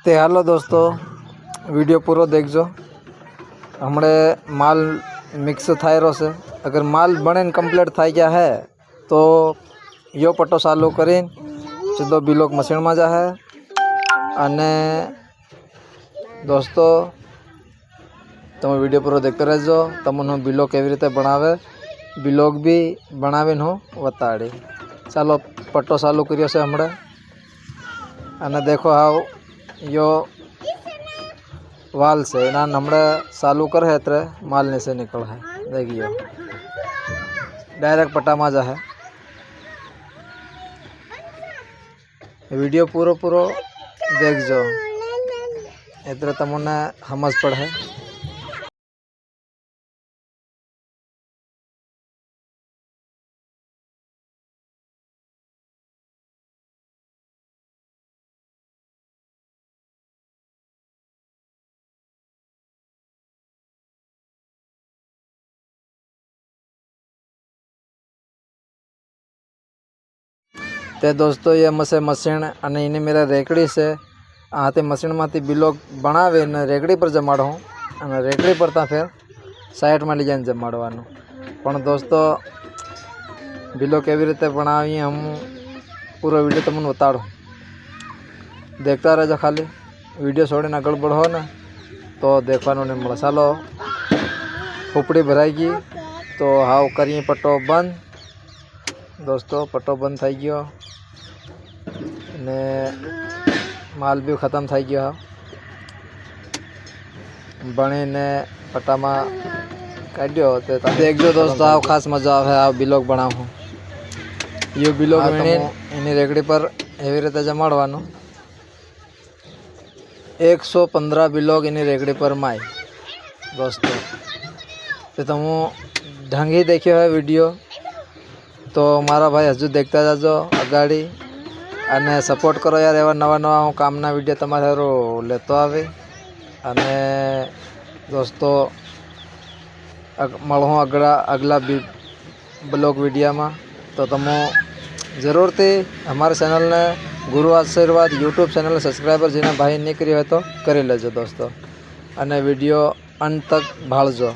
તે હાલો દોસ્તો वीडियो पूरो देखजो। हमने माल मिक्स थाई रो से अगर माल बने कम्प्लीट थाई गया है तो यो पट्टो चालू करीन सीधो बिलोक मशीन में जा है। अने दोस्तों तुम वीडियो पूरो देखते रहजो। तमने बिलोक केवी रीते बनावे बिलोक भी बनावीन हूँ बताड़ी। चालो पट्टो चालू करियो से हमने। अने देखो हाउ यो वाल से ना हमने चालू कर है तो माल नीचे निकल है। देखियो डायरेक्ट पट्टा माजा है। वीडियो पूरो पूरो देखजो इतने तमने समझ पड़े। ते दोस्तों ये मशीन अने इने मेरा रेकड़ी से आते मशीन में बिलोक बनावे ने रेकड़ी पर जमाड़ो अने रेकड़ी पर ता फिर साइड में लीजाने जमाड़वानुं। पण दोस्तों बिलोक केवी रीते बनावी हम पूरो वीडियो तमने बताड़ो। देखता रहजो। खाली वीडियो छोड़ीने आगळ बढ़ो ने तो देखवानुं नहीं मळे। चालो खोपड़ी भराई गई तो हाव करिए पट्टो बंद। दोस्तों पट्टो बंद थई गयो ने माल भी खत्म थई गयो बनी ने पट्टा में काढ़्यो। तो देखजो दोस्तों आव खास मजा आवे। आव बिलोक बनावुं यो बिलोक वीणी एनी रेकड़ी पर एवी रीते जमाड़वानुं। 115 बिलोक एनी रेकड़ी पर माय दोस्तों। तो तुम ढंगी देखियो है वीडियो तो मारा भाई हजू देखता जाजो अगाड़ी अने सपोर्ट करो यार। एवा नवा नवा हूँ कामना वीडियो तमारे हारू लेतो आवे। अने दोस्तों मळूं अगला ब्लॉग वीडियो में। तो तुम जरूर थी हमारे चैनल ने गुरु आशीर्वाद यूट्यूब चैनल सब्सक्राइबर जिन्हें भाई नहीं करी हो तो करी लेजो दोस्तों। अने वीडियो अंत तक भाळजो।